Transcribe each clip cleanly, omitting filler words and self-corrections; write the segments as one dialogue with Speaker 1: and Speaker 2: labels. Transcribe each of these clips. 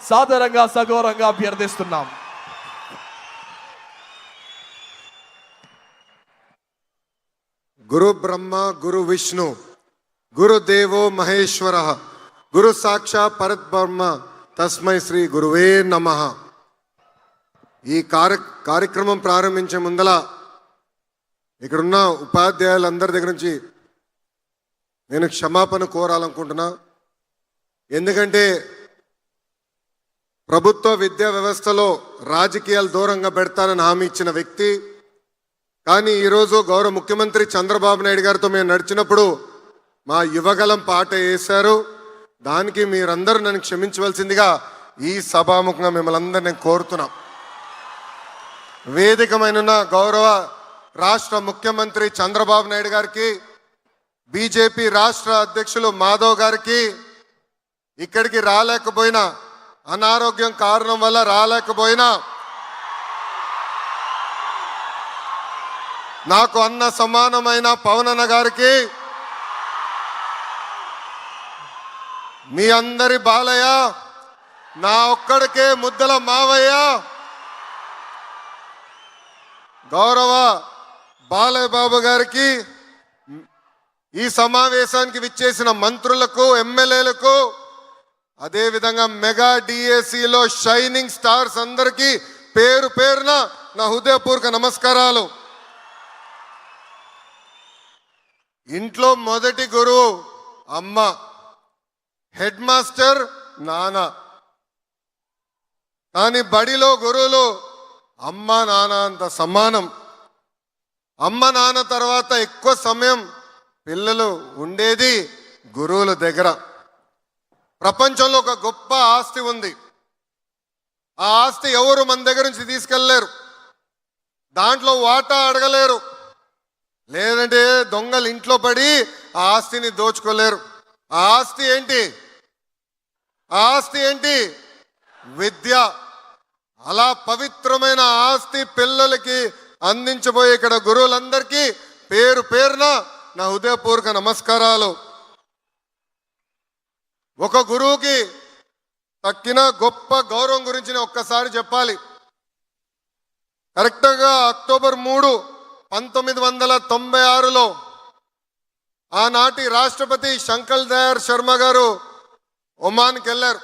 Speaker 1: సాదరంగా సగౌరవంగా అభ్యర్థిస్తున్నాం.
Speaker 2: గురు బ్రహ్మ గురు విష్ణు గురుదేవో మహేశ్వర గురు సాక్షాత్ పరబ్రహ్మ తస్మై శ్రీ గురువే నమః. ఈ కార్యక్రమం ప్రారంభించే ముందల ఇక్కడున్న ఉపాధ్యాయులందరి దగ్గర నుంచి నేను క్షమాపణ కోరాలనుకుంటున్నా. ఎందుకంటే ప్రభుత్వ విద్యా వ్యవస్థలో రాజకీయాలు దూరంగా పెడతానని హామీ ఇచ్చిన వ్యక్తి, కానీ ఈరోజు గౌరవ ముఖ్యమంత్రి చంద్రబాబు నాయుడు గారితో మేము నడిచినప్పుడు మా యువగలం పాట వేశారు. దానికి మీరందరూ నన్ను క్షమించవలసిందిగా ఈ సభాముఖంగా మిమ్మల్ని అందరినీ నేను కోరుతున్నాం. వేదికమైన గౌరవ రాష్ట్ర ముఖ్యమంత్రి చంద్రబాబు నాయుడు గారికి, బీజేపీ రాష్ట్ర అధ్యక్షులు మాధవ్ గారికి, ఇక్కడికి రాలేకపోయినా అనారోగ్యం కారణం వల్ల రాలేకపోయినా నాకు అన్న సమానమైన పవన్ అన్న గారికి, మీ అందరి బాలయ్య, నా ఒక్కడికే ముద్దల మావయ్య, గౌరవ బాలయ్య బాబు గారికి, ఈ సమావేశానికి విచ్చేసిన మంత్రులకు, ఎమ్మెల్యేలకు, అదేవిధంగా మెగా డిఎస్సిలో షైనింగ్ స్టార్స్ అందరికీ పేరు పేరున నా హృదయపూర్వక నమస్కారాలు. ఇంట్లో మొదటి గురువు అమ్మ, హెడ్ మాస్టర్ నాన్న, కానీ బడిలో గురువులు అమ్మ నాన్న అంత సమానం. అమ్మ నాన్న తర్వాత ఎక్కువ సమయం పిల్లలు ఉండేది గురువుల దగ్గర. ప్రపంచంలో ఒక గొప్ప ఆస్తి ఉంది. ఆ ఆస్తి ఎవరు మన దగ్గర నుంచి తీసుకెళ్ళలేరు, దాంట్లో వాటా అడగలేరు, లేదంటే దొంగలు ఇంట్లో పడి ఆ ఆస్తిని దోచుకోలేరు. ఆ ఆస్తి ఏంటి? ఆ ఆస్తి ఏంటి? విద్య. అలా పవిత్రమైన ఆస్తి పిల్లలకి అందించబోయే ఇక్కడ గురువులందరికీ పేరు పేరున నా హృదయపూర్వక నమస్కారాలు. ఒక గురువుకి తక్కిన గొప్ప గౌరవం గురించి ఒక్కసారి చెప్పాలి. కరెక్ట్గా అక్టోబర్ 3, 1996లో ఆనాటి రాష్ట్రపతి శంకర్ దయాళ్ శర్మ గారు ఒమాన్కి వెళ్ళారు.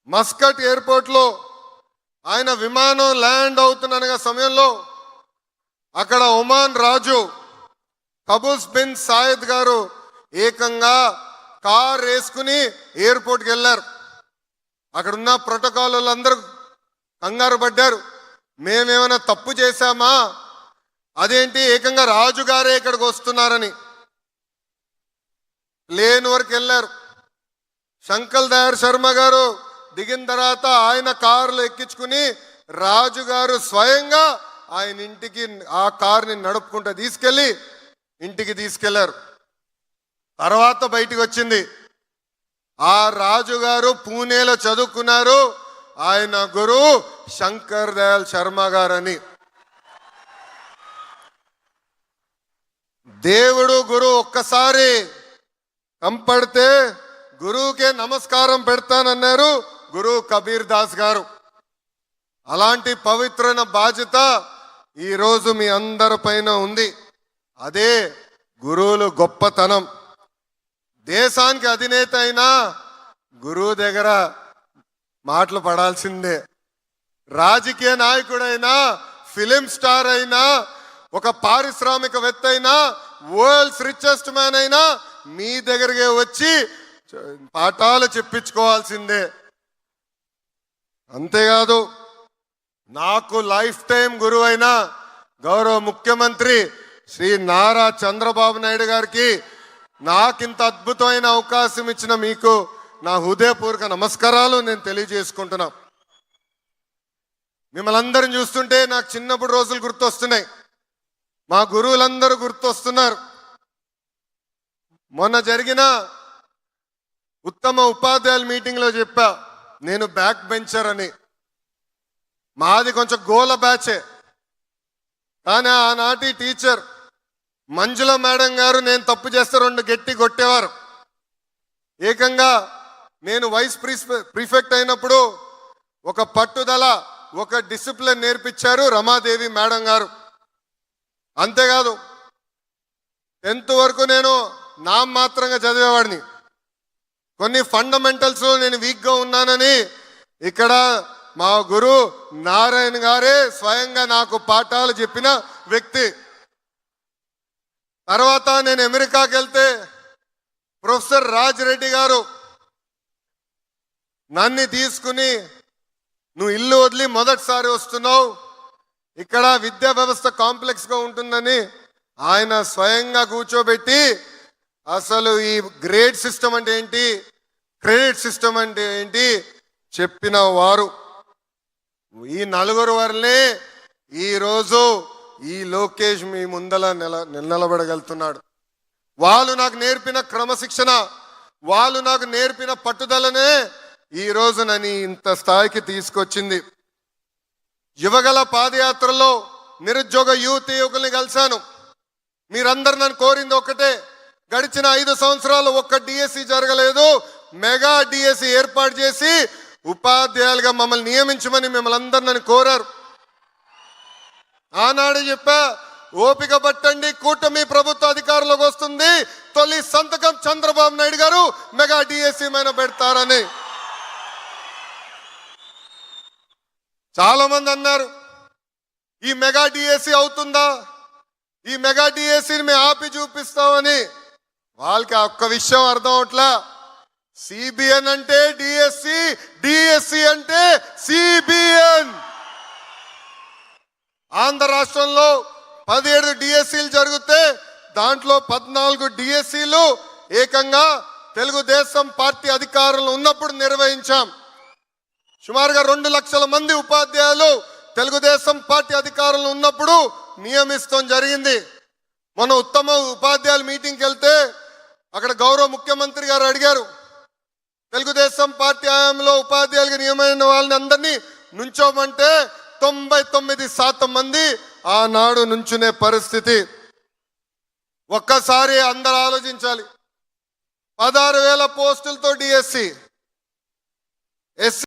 Speaker 2: మస్కట్ ఎయిర్పోర్ట్లో ఆయన విమానం ల్యాండ్ అవుతున్న సమయంలో అక్కడ ఒమాన్ రాజు కబూస్ బిన్ సాయద్ గారు ఏకంగా కార్ వేసుకుని ఎయిర్పోర్ట్కి వెళ్ళారు. అక్కడున్న ప్రోటోకాల్ అందరూ కంగారు పడ్డారు, మేమేమైనా తప్పు చేశామా, అదేంటి ఏకంగా రాజుగారే ఇక్కడికి వస్తున్నారని. ప్లేన్ వరకు వెళ్ళారు. శంకర్ దయాళ్ శర్మ గారు దిగిన తర్వాత ఆయన కారులో ఎక్కించుకుని రాజుగారు స్వయంగా ఆయన ఇంటికి ఆ కారుని నడుపుకుంటూ తీసుకెళ్ళి ఇంటికి తీసుకెళ్లారు. తర్వాత బయటికి వచ్చింది, ఆ రాజుగారు పూణేలో చదువుకున్నారు, ఆయన గురువు శంకర్ దయాళ్ శర్మ గారని. దేవుడు గురువు ఒక్కసారి కంపడితే గురువుకే నమస్కారం పెడతానన్నారు గురువు కబీర్ దాస్ గారు. అలాంటి పవిత్రమైన బాధ్యత ఈరోజు మీ అందరి పైన ఉంది. అదే గురువులు గొప్పతనం. దేశానికి అధినేత అయినా గురువు దగ్గర మాటలు పడాల్సిందే. రాజకీయ నాయకుడైనా, ఫిలిం స్టార్ అయినా, ఒక పారిశ్రామికవేత్త అయినా, వరల్డ్స్ రిచెస్ట్ మ్యాన్ అయినా మీ దగ్గరికి వచ్చి పాఠాలు చెప్పించుకోవాల్సిందే. అంతేకాదు, నాకు లైఫ్ టైం గురువు అయిన గౌరవ ముఖ్యమంత్రి శ్రీ నారా చంద్రబాబు నాయుడు గారికి నాకింత అద్భుతమైన అవకాశం ఇచ్చిన మీకు నా హృదయపూర్వక నమస్కారాలు నేను తెలియజేసుకుంటున్నా. మిమ్మల్ని అందరిని చూస్తుంటే నాకు చిన్నప్పుడు రోజులు గుర్తొస్తున్నాయి, మా గురువులందరూ గుర్తొస్తున్నారు. మొన్న జరిగిన ఉత్తమ ఉపాధ్యాయుల మీటింగ్లో చెప్పా, నేను బ్యాక్ బెంచర్ అని. మాది కొంచెం గోల బ్యాచే, కానీ ఆనాటి టీచర్ మంజుల మేడం గారు నేను తప్పు చేస్తే 2 గట్టి కొట్టేవారు. ఏకంగా నేను వైస్ ప్రీఫెక్ట్ అయినప్పుడు ఒక పట్టుదల, ఒక డిసిప్లిన్ నేర్పించారు రమాదేవి మేడం గారు. అంతేకాదు 10th వరకు నేను నామమాత్రంగా చదివేవాడిని. కొన్ని ఫండమెంటల్స్ నేను వీక్గా ఉన్నానని ఇక్కడ మా గురు నారాయణ గారే స్వయంగా నాకు పాఠాలు చెప్పిన వ్యక్తి. తర్వాత నేను అమెరికాకి వెళ్తే ప్రొఫెసర్ రాజ్ రెడ్డి గారు నన్ను తీసుకుని, నువ్వు ఇల్లు వదిలి మొదటిసారి వస్తున్నావు, ఇక్కడ విద్యా వ్యవస్థ కాంప్లెక్స్గా ఉంటుందని ఆయన స్వయంగా కూర్చోబెట్టి అసలు ఈ గ్రేడ్ సిస్టమ్ అంటే ఏంటి, క్రెడిట్ సిస్టమ్ అంటే ఏంటి చెప్పిన వారు. ఈ నలుగురు వరలే ఈరోజు ఈ లోకేష్ మీ ముందల నిలబడగలుగుతున్నాడు. వాళ్ళు నాకు నేర్పిన క్రమశిక్షణ, వాళ్ళు నాకు నేర్పిన పట్టుదలనే ఈ రోజు నన్ను ఇంత స్థాయికి తీసుకొచ్చింది. యువగల పాదయాత్రలో నిరుద్యోగ యువకుల్ని కలిశాను. మీరందరూ నన్ను కోరింది ఒకటే, గడిచిన 5 సంవత్సరాలు ఒక్క డిఎస్సి జరగలేదు, మెగా డిఎస్సి ఏర్పాటు చేసి ఉపాధ్యాయులుగా మమ్మల్ని నియమించమని మిమ్మల్ని అందరూ నన్ను కోరారు. ఆనాడు చెప్పా, ఓపిక పట్టండి, కూటమి ప్రభుత్వ అధికారంలోకి వస్తుంది, తొలి సంతకం చంద్రబాబు నాయుడు గారు మెగా డిఎస్సి మీద పెడతారని. చాలా మంది అన్నారు, ఈ మెగా డిఎస్సి అవుతుందా, ఈ మెగా డిఎస్సిని మేము ఆపి చూపిస్తామని. వాళ్ళకి ఒక్క విషయం అర్థం అవట్లా. సిబిఎన్ అంటే డిఎస్సి, డిఎస్సి అంటే సిబిఎన్. ఆంధ్ర రాష్ట్రంలో 17 డిఎస్సీలు జరిగితే దాంట్లో 14 డిఎస్సీలు ఏకంగా తెలుగుదేశం పార్టీ అధికారంలో ఉన్నప్పుడు నిర్వహించాం. సుమారుగా 2 లక్షల మంది ఉపాధ్యాయులు తెలుగుదేశం పార్టీ అధికారంలో ఉన్నప్పుడు నియమిస్తాం జరిగింది. మన ఉత్తమ ఉపాధ్యాయుల మీటింగ్కి వెళ్తే అక్కడ గౌరవ ముఖ్యమంత్రి గారు అడిగారు, తెలుగుదేశం పార్టీ హయాంలో ఉపాధ్యాయులుగా నియమైన వాళ్ళని అందరినీ నుంచోమంటే 99% మంది ఆనాడు నుంచునే పరిస్థితి. ఒక్కసారి అందరూ ఆలోచించాలి. 16,000 పోస్టులతో డిఎస్సి,